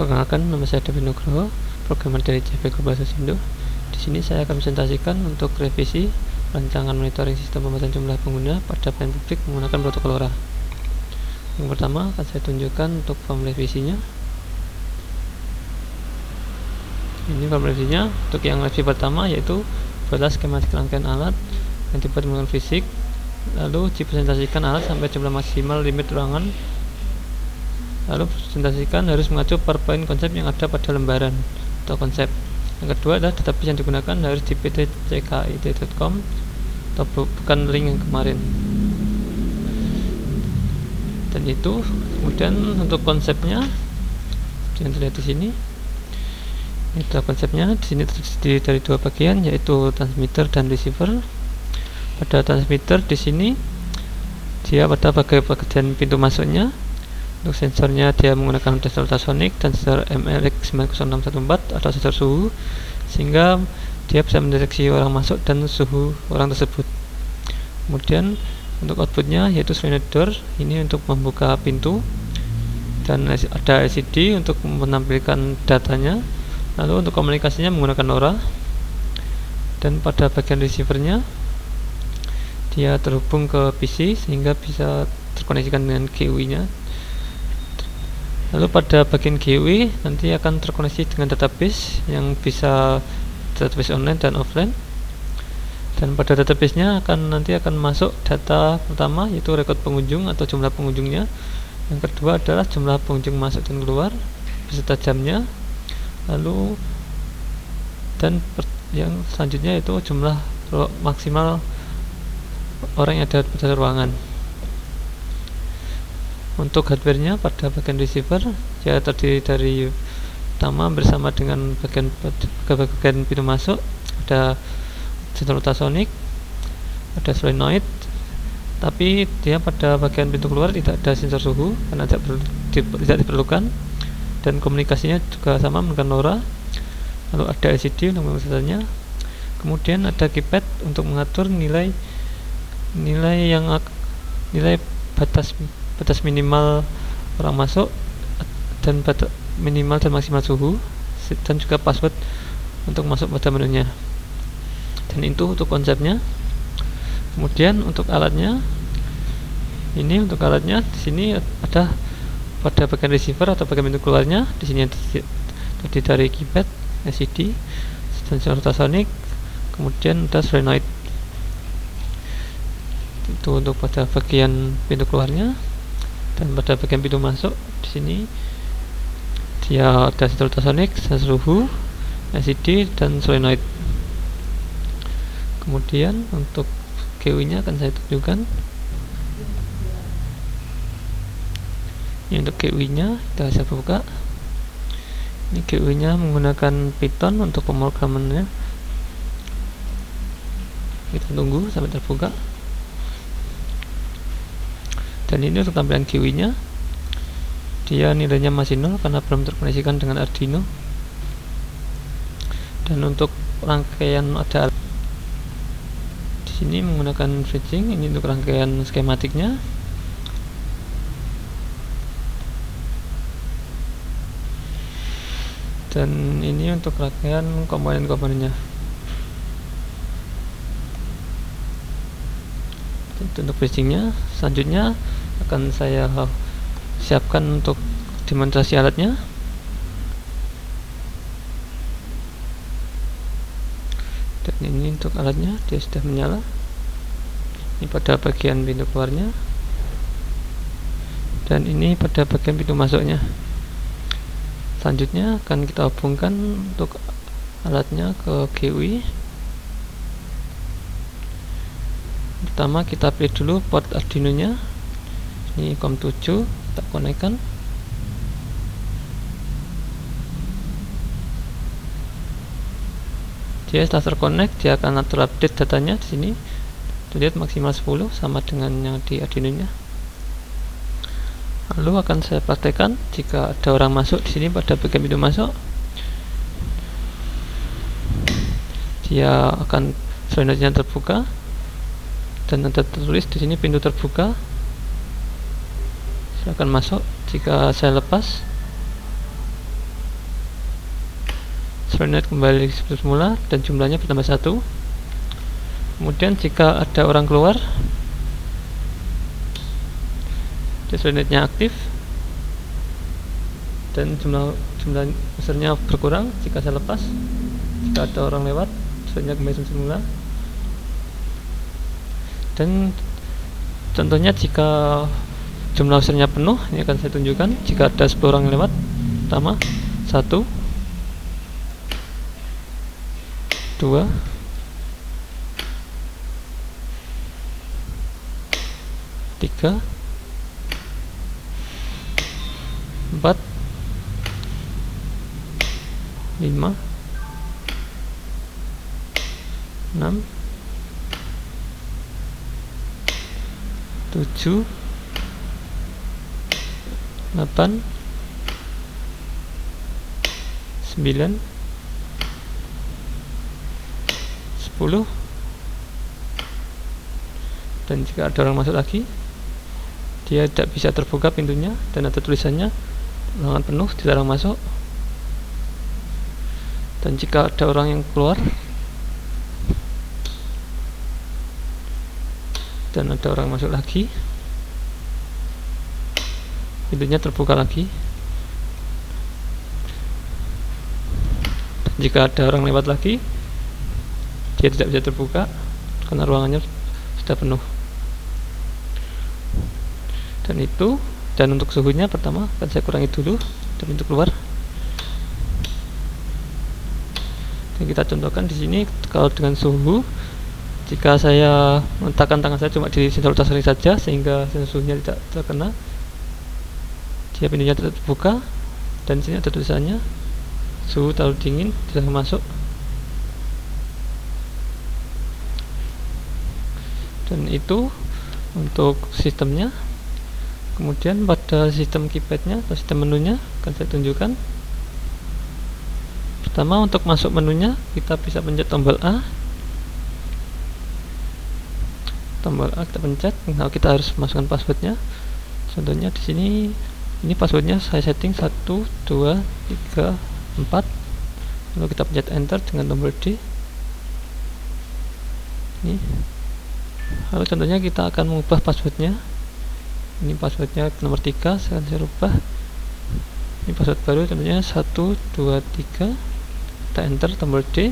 Perkenalkan, nama saya David Nugroho, programmer dari JP Global Sosindo. Di sini saya akan presentasikan untuk revisi rancangan monitoring sistem pembatasan jumlah pengguna pada pelayanan publik menggunakan protokol LoRa. Yang pertama akan saya tunjukkan untuk form revisinya. Ini form revisinya. Untuk yang revisi pertama yaitu adalah skematik rangkaian alat yang dibuat menggunakan fisik, lalu dipresentasikan alat sampai jumlah maksimal limit ruangan. Lalu presentasikan harus mengacu PowerPoint konsep yang ada pada lembaran atau konsep. Yang kedua adalah database yang digunakan harus di ptckid.com atau bukan link yang kemarin. Dan itu kemudian untuk konsepnya yang terlihat di sini. Itu konsepnya di sini terdiri dari dua bagian, yaitu transmitter dan receiver. Pada transmitter di sini dia pada bagian pintu masuknya. Untuk sensornya dia menggunakan sensor ultrasonic dan sensor MLX90614 atau sensor suhu, sehingga dia bisa mendeteksi orang masuk dan suhu orang tersebut. Kemudian untuk outputnya yaitu sliding door, ini untuk membuka pintu, dan ada LCD untuk menampilkan datanya. Lalu untuk komunikasinya menggunakan LoRa. Dan pada bagian receivernya dia terhubung ke PC sehingga bisa terkoneksikan dengan GUI nya. Lalu pada bagian GUI nanti akan terkoneksi dengan database yang bisa database online dan offline. Dan pada database-nya nanti akan masuk data pertama yaitu rekod pengunjung atau jumlah pengunjungnya. Yang kedua adalah jumlah pengunjung masuk dan keluar beserta jamnya. Lalu dan yang selanjutnya itu jumlah maksimal orang yang ada pada ruangan. Untuk hardware-nya pada bagian receiver dia terdiri dari pertama bersama dengan bagian pintu masuk ada sensor ultrasonic, ada solenoid, tapi dia pada bagian pintu keluar tidak ada sensor suhu karena tidak diperlukan, dan komunikasinya juga sama menggunakan LoRa. Lalu ada LCD untuk mengaturnya. Kemudian ada keypad untuk mengatur nilai batas minimal orang masuk dan batas minimal dan maksimal suhu, dan juga password untuk masuk pada menunya. Dan itu untuk konsepnya. Kemudian untuk alatnya, ini untuk alatnya di sini ada pada bagian receiver atau bagian pintu keluarnya. Di sini terdiri dari keypad, LCD, sensor ultrasonic, kemudian ada solenoid. Itu untuk pada bagian pintu keluarnya. Dan pada bagian pintu masuk di sini dia ada sensor ultrasonic, sensor suhu, LCD, dan solenoid. Kemudian untuk GUI-nya akan saya tunjukkan. Ini untuk GUI-nya kita bisa buka. Ini GUI-nya menggunakan Python untuk pemrogramannya. Kita tunggu sampai terbuka. Dan ini untuk tampilan GUI-nya, dia nilainya masih 0 karena belum terkoneksikan dengan Arduino. Dan untuk rangkaian ada di sini menggunakan bridging. Ini untuk rangkaian skematiknya. Dan ini untuk rangkaian komponen-komponennya. Itu untuk bridgingnya. Selanjutnya akan saya siapkan untuk demonstrasi alatnya. Dan ini untuk alatnya, dia sudah menyala. Ini pada bagian pintu keluarnya, dan ini pada bagian pintu masuknya. Selanjutnya akan kita hubungkan untuk alatnya ke GUI. Pertama kita pilih dulu port Arduino nya. Ini COM7 kita konekkan. Dia setelah terkonek dia akan terupdate datanya di sini. Lihat maksimal 10 sama dengan yang di Arduino nya. Lalu akan saya praktekkan jika ada orang masuk di sini pada bagian pintu masuk. Dia akan solenoidnya terbuka dan ada tertulis di sini pintu terbuka. Silakan masuk. Jika saya lepas solenoid kembali seperti semula dan jumlahnya bertambah 1. Kemudian jika ada orang keluar, solenoidnya aktif dan jumlah usernya berkurang. Jika saya lepas, jika ada orang lewat, solenoidnya kembali seperti semula. Dan contohnya jika jumlah usernya penuh, ini akan saya tunjukkan. Jika ada 10 orang yang lewat, pertama 1 2 3 4 5 6 7 8 9 10. Dan jika ada orang masuk lagi, dia tidak bisa terbuka pintunya dan ada tulisannya ruangan penuh, dilarang masuk. Dan jika ada orang yang keluar dan ada orang masuk lagi, pintunya terbuka lagi. Dan jika ada orang lewat lagi, dia tidak bisa terbuka karena ruangannya sudah penuh. Dan untuk suhunya pertama akan saya kurangi dulu dan pintu keluar. Dan kita contohkan di sini kalau dengan suhu, jika saya meletakkan tangan saya cuma di sensor ultrasonic saja sehingga suhunya tidak terkena, dia pintunya tetap terbuka dan di sini ada tulisannya suhu terlalu dingin, tidak masuk. Dan itu untuk sistemnya. Kemudian pada sistem keypadnya atau sistem menunya akan saya tunjukkan. Pertama, untuk masuk menunya kita bisa pencet tombol A. Tombol A kita pencet. Nah, kita harus masukkan passwordnya. Contohnya di sini, ini passwordnya saya setting 1 2 3 4. Lalu kita pencet enter dengan tombol D. Ini. Lalu contohnya kita akan mengubah passwordnya. Ini passwordnya nomor 3, saya rubah. Ini password baru, contohnya 1 2 3. Kita enter tombol D.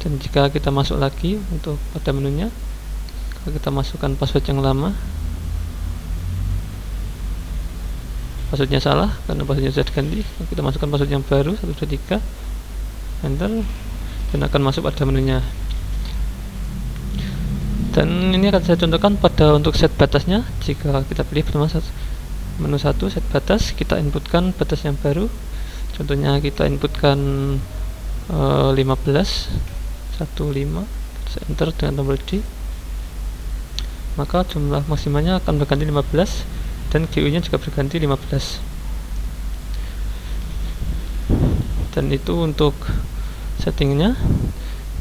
Dan jika kita masuk lagi untuk pada menunya, kalau kita masukkan password yang lama, passwordnya salah karena passwordnya sudah diganti. Kita masukkan password yang baru 1 2 3, enter, dan akan masuk pada menunya. Dan ini akan saya contohkan pada untuk set batasnya. Jika kita pilih pertama menu 1 set batas, kita inputkan batas yang baru. Contohnya kita inputkan 15 15, enter dengan tombol D. Maka jumlah maksimalnya akan berganti 15 dan GU nya juga berganti 15. Dan itu untuk settingnya.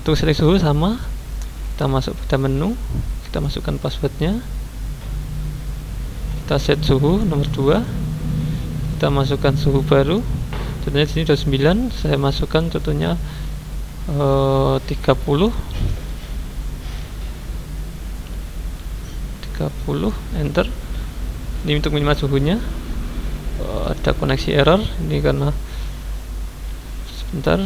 Untuk setting suhu sama, kita masuk pada menu, kita masukkan passwordnya, kita set suhu nomor 2, kita masukkan suhu baru. Contohnya di sini 29, saya masukkan contohnya 30, enter. Ini untuk minimal suhunya. Ada koneksi error ini karena sebentar.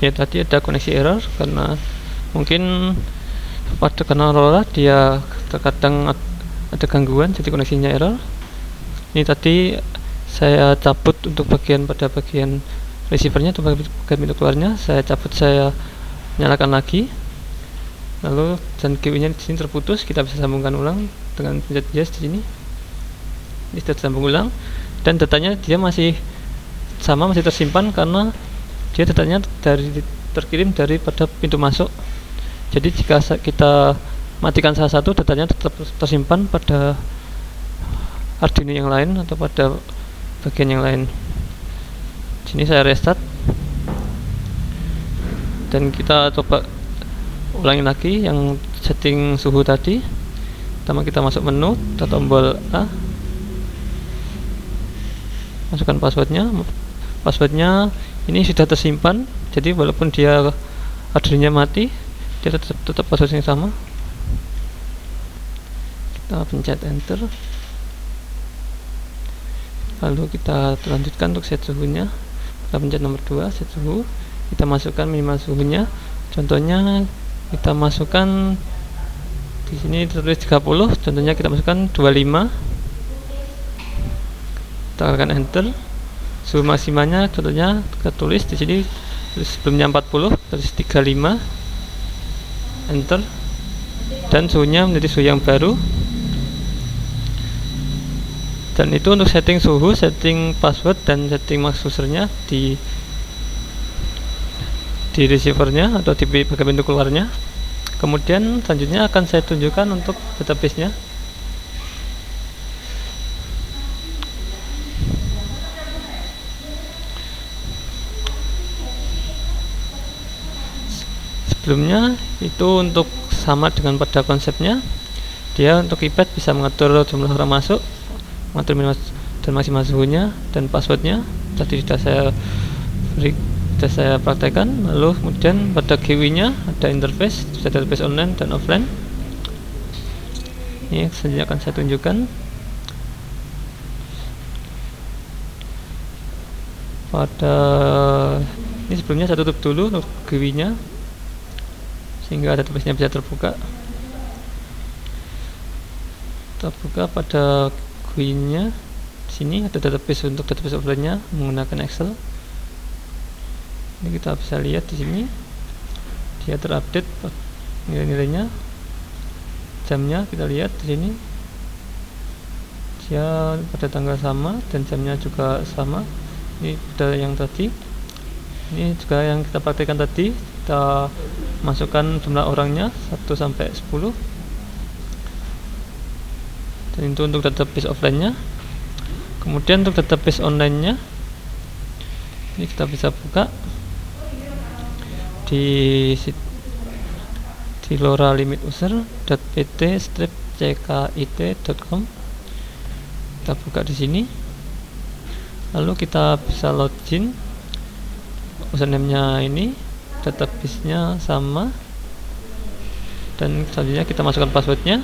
Ya, tadi ada koneksi error karena mungkin pada kanal Aurora dia terkadang ada gangguan, jadi koneksinya error. Ini tadi saya cabut untuk bagian receivernya, untuk bagian pintu keluarnya saya cabut, saya nyalakan lagi. Lalu dan GU nya di sini terputus, kita bisa sambungkan ulang dengan pencet yes di sini. Ini sudah disambung ulang dan datanya dia masih sama, masih tersimpan karena dia datanya terkirim daripada pintu masuk. Jadi jika kita matikan salah satu, datanya tetap tersimpan pada Arduino yang lain atau pada bagian yang lain. Sini saya restart dan kita coba ulangi lagi yang setting suhu tadi. Pertama kita masuk menu, kita tombol A. masukkan passwordnya ini sudah tersimpan, jadi walaupun dia adminnya mati, dia tetap password yang sama. Kita pencet enter, lalu kita lanjutkan untuk set suhunya. Kita pencet nomor 2, set suhu, kita masukkan minimal suhunya. Contohnya kita masukkan di sini tertulis 30, contohnya kita masukkan 25. Kita tekan enter. Suhu maksimalnya contohnya tertulis di sini sebelumnya 40, terus 35. Enter. Dan suhunya menjadi suhu yang baru. Dan itu untuk setting suhu, setting password, dan setting max usernya di receivernya atau di bagian pintu keluarnya. Kemudian selanjutnya akan saya tunjukkan untuk database-nya. Sebelumnya itu untuk sama dengan pada konsepnya, dia untuk iPad bisa mengatur jumlah orang masuk, mengatur minimal dan maksimal suhunya dan passwordnya. Tadi sudah saya praktekkan. Lalu kemudian pada GUI-nya ada interface, database online dan offline. Ini selanjutnya akan saya tunjukkan. Ini sebelumnya saya tutup dulu untuk GUI-nya sehingga database-nya bisa terbuka. Pada GUI-nya sini ada database untuk database offline-nya menggunakan Excel. Ini kita bisa lihat di sini dia terupdate nilai-nilainya, jamnya kita lihat di sini dia pada tanggal sama dan jamnya juga sama. Ini pada yang tadi, ini juga yang kita praktekkan tadi. Kita masukkan jumlah orangnya 1 sampai 10. Dan itu untuk database offline-nya. Kemudian untuk database online-nya, ini kita bisa buka di lora-limit-user.pt/ckit.com. Kita buka di sini. Lalu kita bisa login. Username-nya ini, database-nya sama, dan selanjutnya kita masukkan password-nya.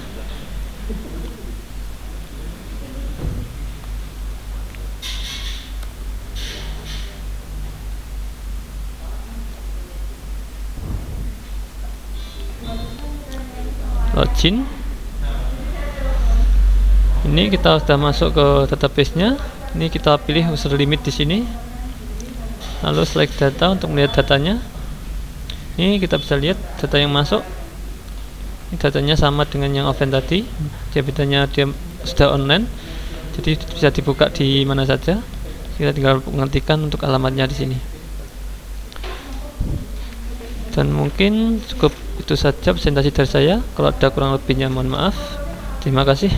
Login. Ini kita sudah masuk ke database-nya. Ini kita pilih user limit di sini. Lalu select data untuk melihat datanya. Ini kita bisa lihat data yang masuk. Ini datanya sama dengan yang offline tadi. Dia bedanya dia sudah online. Jadi bisa dibuka di mana saja. Kita tinggal mengetikkan untuk alamatnya di sini. Dan mungkin cukup itu saja presentasi dari saya. Kalau ada kurang lebihnya mohon maaf. Terima kasih.